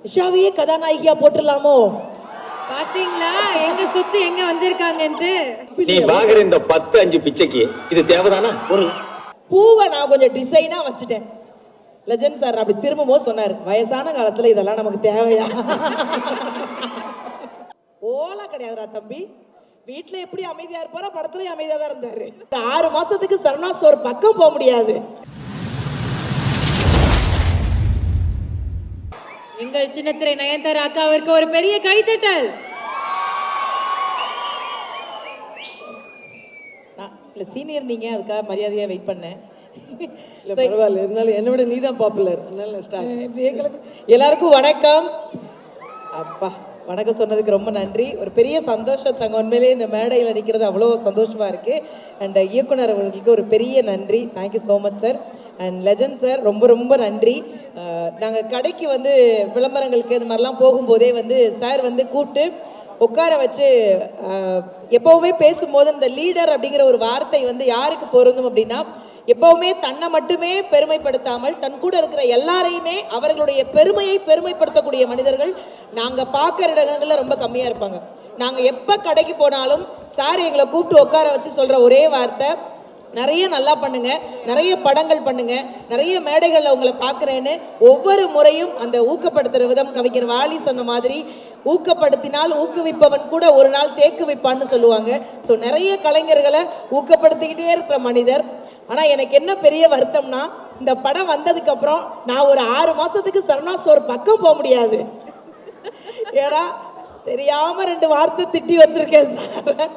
நிஷாவையே கதாநாயகியா போட்டுடலாமோ? பாத்தீங்களா எங்க சுத்தி எங்க வந்திருக்காங்கன்னு. நீ வாங்குற இந்த 10-5 பிச்சைக்கு இது தேவைதானா? ஒரு பூவை நான் கொஞ்சம் டிசைனா வச்சுட்டேன். லெஜண்ட் சார் அப்படி திரும்பவும் சொன்னார், வயசான காலத்துல இதெல்லாம் நமக்கு தேவையா? ஓலா கிடையாதுரா தம்பி. வீட்டுல எப்படி அமைதியா இருப்பாரோ படத்துலயும் அமைதியா தான் இருந்தாரு. 6 மாசத்துக்கு சரவணா ஸ்டோர் பக்கம் போக முடியாது. எங்கள் சின்னத்திரை நயன்தாரா அக்காவிற்கு ஒரு பெரிய கைத்தட்டல். இல்ல சீனியர் நீங்க, அதுக்காக மரியாதையா வெயிட் பண்ணேன். இல்ல பரவாயில்ல, இருந்தாலும் என்னை விட நீதான் பாப்புலர், அதனால எல்லாருக்கும் வணக்கம். அப்பா வணக்கம் சொன்னதுக்கு ரொம்ப நன்றி. ஒரு பெரிய சந்தோஷம் தங்க, உண்மையிலேயே இந்த மேடையில் நிற்கிறது அவ்வளோ சந்தோஷமா இருக்கு. அண்ட் இயக்குனர் அவர்களுக்கு ஒரு பெரிய நன்றி. Thank you so much sir. And legend sir ரொம்ப ரொம்ப நன்றி. நாங்கள் கடைக்கு வந்து விளம்பரங்களுக்கு இது மாதிரிலாம் போகும்போதே வந்து சார் வந்து கூப்பிட்டு உட்கார வச்சு எப்போவுமே பேசும்போது இந்த லீடர் அப்படிங்கிற ஒரு வார்த்தை வந்து யாருக்கு பொருந்தும் அப்படின்னா, எப்பவுமே தன்னை மட்டுமே பெருமைப்படுத்தாமல் தன் கூட இருக்கிற எல்லாரையுமே அவர்களுடைய பெருமையை பெருமைப்படுத்தக்கூடிய மனிதர்கள் நாங்க பார்க்குற இடங்கள்ல ரொம்ப கம்மியா இருப்பாங்க. நாங்க எப்ப கடைக்கு போனாலும் சார் எங்களை கூப்பிட்டு உட்கார வச்சு சொல்ற ஒரே வார்த்தை, நிறைய நல்லா பண்ணுங்க, நிறைய படங்கள் பண்ணுங்க, நிறைய மேடைகள்ல உங்களை பார்க்குறேன்னு ஒவ்வொரு முறையும் அந்த ஊக்கப்படுத்துற விதம். கவிஞர் வாலி சொன்ன மாதிரி, ஊக்கப்படுத்தினால் ஊக்குவிப்பவன் கூட ஒரு நாள் தேக்கு வைப்பான்னு சொல்லுவாங்க. ஸோ நிறைய கலைஞர்களை ஊக்கப்படுத்திக்கிட்டே இருக்கிற மனிதர். ஆனா எனக்கு என்ன பெரிய வருத்தம்னா, இந்த படம் வந்ததுக்கு அப்புறம் நான் ஒரு 6 மாசத்துக்கு சரவணா ஸ்டோர் பக்கம் போக முடியாது. ஏன்னா தெரியாம 2 வார்த்தை திட்டி வச்சிருக்கேன் சார்.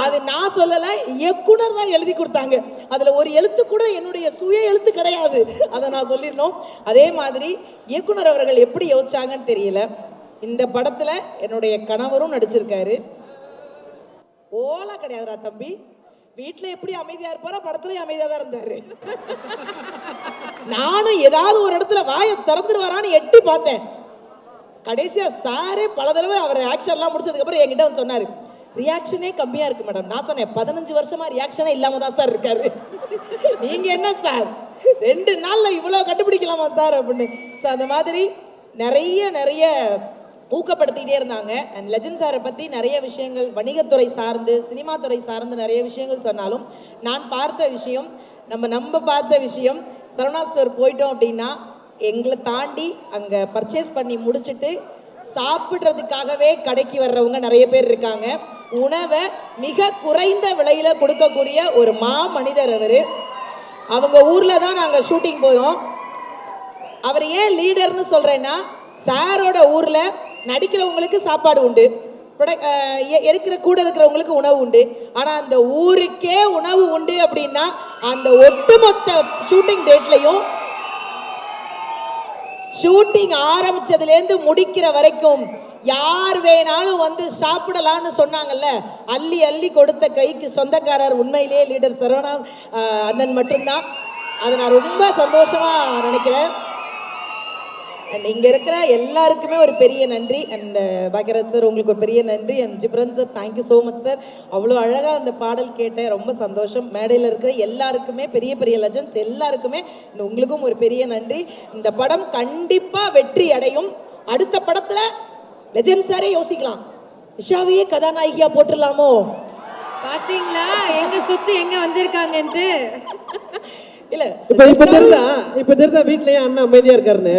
அது நான் சொல்லல, இயக்குனர் தான் எழுதி கொடுத்தாங்க. அதுல ஒரு எழுத்து கூட என்னுடைய சுய எழுத்து கிடையாது. அதை நான் சொல்லிடணும். அதே மாதிரி இயக்குனர் அவர்கள் எப்படி யோசிச்சாங்கன்னு தெரியல. இந்த படத்துல என்னுடைய கணவரும் நடிச்சிருக்காரு. ஓலா கிடையாதுரா தம்பி. வீட்டுல எப்படி அமைதியா இருப்பாரோ படத்துலயும் அமைதியா தான் இருந்தாரு. நானும் ஏதாவது ஒரு இடத்துல வாயை திறந்துருவாரான்னு எட்டி பார்த்தேன். கடைசியா சாரே பல தடவை அவர் ஆக்ஷன் எல்லாம் முடிச்சதுக்கு அப்புறம் என்கிட்ட வந்து சொன்னாரு, ரியாக்ஷனே கம்மியா இருக்கு மேடம். நான் சொன்னேன், 15 வருஷமா ரியாக்ஷனே இல்லாம தான் சார் இருக்காரு. நீங்க என்ன சார் 2 நாள்ல இவ்வளவு கண்டுபிடிக்கலாமா சார் அப்படின்னு. அந்த மாதிரி நிறைய ஊக்கப்படுத்திக்கிட்டே இருந்தாங்க. அண்ட் லெஜண்ட் சாரை பற்றி நிறைய விஷயங்கள் வணிகத்துறை சார்ந்து சினிமா துறை சார்ந்து நிறைய விஷயங்கள் சொன்னாலும், நான் பார்த்த விஷயம், நம்ம பார்த்த விஷயம், சரவணா ஸ்டோர் போயிட்டோம் அப்படின்னா எங்களை தாண்டி அங்கே பர்ச்சேஸ் பண்ணி முடிச்சுட்டு சாப்பிட்றதுக்காகவே கடைக்கு வர்றவங்க நிறைய பேர் இருக்காங்க. உணவை மிக குறைந்த விலையில கொடுக்கக்கூடிய ஒரு மனிதர் அவர். அவங்க ஊர்ல தான் நாங்கள் ஷூட்டிங் போகிறோம். அவர் ஏன் லீடர்னு சொல்றேன்னா, சாரோட ஊர்ல நடிக்கிறவங்களுக்கு சாப்பாடு உண்டு, கூட இருக்கிறவங்களுக்கு உணவு உண்டு. ஆனா அந்த ஊருக்கே உணவு உண்டு அப்படின்னா, அந்த ஒட்டுமொத்த ஷூட்டிங் டேட்லையும் ஷூட்டிங் ஆரம்பிச்சதுலேருந்து முடிக்கிற வரைக்கும் யார் வேணாலும் வந்து சாப்பிடலான்னு சொன்னாங்கல்ல, அள்ளி அள்ளி கொடுத்த கைக்கு சொந்தக்காரர் உண்மையிலேயே லீடர் சரவணா அண்ணன் மட்டும்தான். அதை நான் ரொம்ப சந்தோஷமா நினைக்கிறேன். அண்ட் இங்கே இருக்கிற எல்லாருக்குமே ஒரு பெரிய நன்றி. அண்ட் பாக்யராஜ் சார் உங்களுக்கு ஒரு பெரிய நன்றி. And Ghibran sir thank you so much sir. அவ்வளோ அழகாக அந்த பாடல் கேட்டேன், ரொம்ப சந்தோஷம். மேடையில் இருக்கிற எல்லாருக்குமே, பெரிய லெஜண்ட்ஸ் எல்லாருக்குமே உங்களுக்கும் ஒரு பெரிய நன்றி. இந்த படம் கண்டிப்பாக வெற்றி அடையும். அடுத்த படத்தில் லெஜண்ட் சாரே யோசிக்கலாம், நிஷாவையே கதாநாயகியா போட்டுடலாமோ? பாத்தீங்களா எங்க சுத்தி எங்க வந்திருக்காங்கன்னு. இல்ல இப்ப தெரியுதா வீட்லயே அண்ணா அமைதியா இருக்காருன்னு.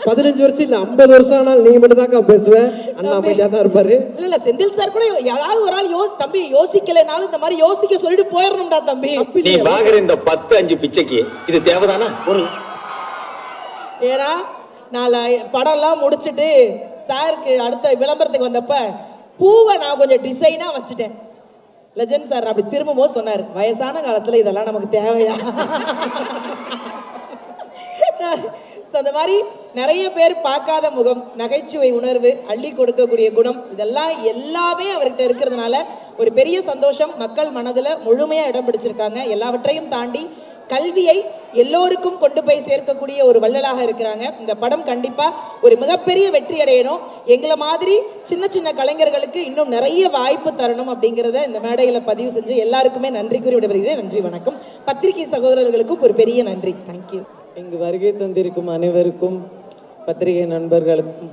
15 வருஷம் இல்ல 50 வருஷம் ஆனாலும் நீங்க மட்டும் தாக்கா பேசுவேன், அண்ணா அமைதியா தான் இருப்பாரு. இல்ல செந்தில் சார் கூட யாராவது ஒரு ஆள் தம்பி யோசிக்கலைனாலும் இந்த மாதிரி யோசிக்க சொல்லிட்டு போயிடணும்டா தம்பி. நீ வாங்குற இந்த 10-5 பிச்சைக்கு இது தேவைதானா? ஒரு ஏன்னா நான் படம்லாம் முடிச்சுட்டு சாருக்கு அடுத்த விளம்பரத்துக்கு வந்தப்ப பூவை நான் கொஞ்சம் டிசைனா வச்சுட்டேன். லெஜண்ட் சார் அப்படி திரும்பவும் சொன்னார், வயசான காலத்துல இதெல்லாம் நமக்கு தேவையா? அந்த மாதிரி நிறைய பேர் பார்க்காத முகம், நகைச்சுவை உணர்வு, அள்ளி கொடுக்கக்கூடிய குணம், இதெல்லாம் எல்லாமே அவர்கிட்ட இருக்கிறதுனால ஒரு பெரிய சந்தோஷம். மக்கள் மனதில் முழுமையா இடம் பிடிச்சிருக்காங்க. எல்லாவற்றையும் தாண்டி கல்வியை எல்லோருக்கும் கொண்டு போய் சேர்க்கக்கூடிய ஒரு வள்ளலாக இருக்கிறாங்க. இந்த படம் கண்டிப்பா ஒரு மிகப்பெரிய வெற்றி அடையணும். எங்களை மாதிரி சின்ன கலைஞர்களுக்கு இன்னும் நிறைய வாய்ப்பு தரணும் அப்படிங்கிறத இந்த மேடையில பதிவு செஞ்சு எல்லாருக்குமே நன்றி கூறி விடைபெறுகிறேன். நன்றி, வணக்கம். பத்திரிகை சகோதரர்களுக்கும் ஒரு பெரிய நன்றி. தேங்க்யூ. இங்கு வருகை தந்திருக்கும் அனைவருக்கும் பத்திரிகை நண்பர்களுக்கும்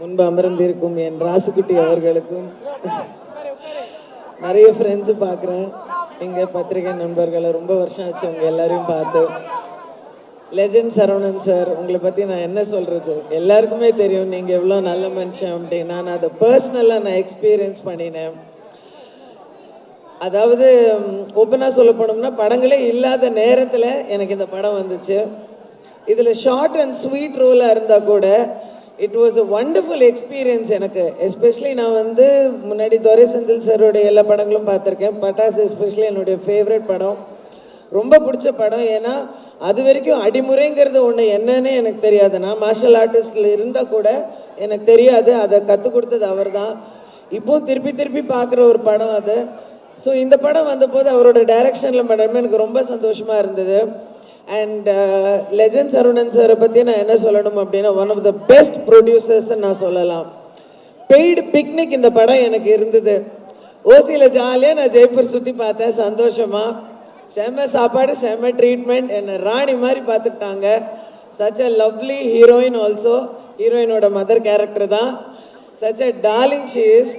முன்பு அமர்ந்திருக்கும் என் ராசுக்குட்டி அவர்களுக்கும் நிறைய ஃப்ரெண்ட்ஸு பார்க்குறேன். இங்கே பத்திரிகை நண்பர்களை ரொம்ப வருஷம் ஆச்சு உங்கள் எல்லாரையும் பார்த்து. லெஜண்ட் சரவணன் சார், உங்களை பற்றி நான் என்ன சொல்கிறது, எல்லாருக்குமே தெரியும் நீங்கள் எவ்வளோ நல்ல மனுஷன் அப்படின்னு. நான் அதை பர்சனலாக நான் எக்ஸ்பீரியன்ஸ் பண்ணினேன். அதாவது ஓப்பனாக சொல்ல போனோம்னா படங்களே இல்லாத நேரத்தில் எனக்கு இந்த படம் வந்துச்சு. இதில் ஷார்ட் அண்ட் ஸ்வீட் ரோலாக இருந்தால் கூட it was a wonderful experience எனக்கு. எஸ்பெஷலி நான் வந்து முன்னாடி துரை செந்தில் சாரோடைய எல்லா படங்களும் பார்த்துருக்கேன். பட்டாசு எஸ்பெஷலி என்னுடைய ஃபேவரட் படம், ரொம்ப பிடிச்ச படம். ஏன்னா அது வரைக்கும் அடிமுறைங்கிறது ஒன்று என்னன்னு எனக்கு தெரியாது. நான் மார்ஷல் ஆர்டிஸ்டில் இருந்தால் கூட எனக்கு தெரியாது. அதை கற்றுக் கொடுத்தது அவர் தான். இப்போது திருப்பி திருப்பி பார்க்குற ஒரு படம் அது. ஸோ இந்த படம் வந்தபோது அவரோட டைரக்ஷனில் பண்ணுறமே எனக்கு ரொம்ப சந்தோஷமாக இருந்தது. அண்ட் லெஜண்ட் சரவணன் சாரை பற்றி நான் என்ன சொல்லணும் அப்படின்னா, ஒன் ஆஃப் த பெஸ்ட் ப்ரொடியூசர்ஸ்ன்னு நான் சொல்லலாம். பெய்டு பிக்னிக் இந்த படம் எனக்கு இருந்தது. ஓசியில் ஜாலியாக நான் ஜெய்ப்பூர் சுற்றி பார்த்தேன் சந்தோஷமாக. செம்ம சாப்பாடு, செம்ம ட்ரீட்மெண்ட், என்னை ராணி மாதிரி பார்த்துக்கிட்டாங்க. Such a lovely heroine also. ஹீரோயினோட மதர் கேரக்டர் தான். Such a darling she is.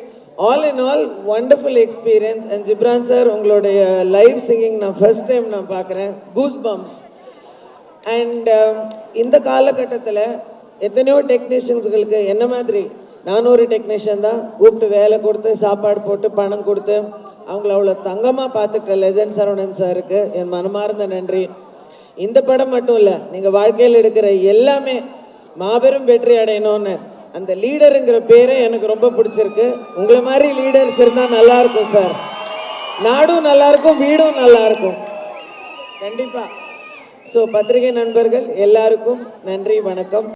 All in all wonderful experience. And Ghibran sir, உங்களுடைய லைவ் சிங்கிங் நான் ஃபர்ஸ்ட் டைம் நான் பார்க்குறேன். Goose bumps. அண்ட் இந்த காலகட்டத்தில் எத்தனையோ டெக்னீஷியன்ஸுகளுக்கு என்ன மாதிரி நானும் ஒரு டெக்னீஷியன் தான், கூப்பிட்டு வேலை கொடுத்து சாப்பாடு போட்டு பணம் கொடுத்து அவங்கள அவ்வளோ தங்கமாக பார்த்துக்கிட்ட லெஜண்ட் சரவணன் சாருக்கு என் மனமார்ந்த நன்றி. இந்த படம் மட்டும் இல்லை, நீங்கள் வாழ்க்கையில் எடுக்கிற எல்லாமே மாபெரும் வெற்றி அடையணும்னு அந்த லீடருங்கிற பேரே எனக்கு ரொம்ப பிடிச்சிருக்கு. உங்களை மாதிரி லீடர்ஸ் இருந்தால் நல்லாயிருக்கும் சார். நாடும் நல்லாயிருக்கும், வீடும் நல்லாயிருக்கும் கண்டிப்பாக. ஸோ பத்திரிகை நண்பர்கள் எல்லாருக்கும் நன்றி, வணக்கம்.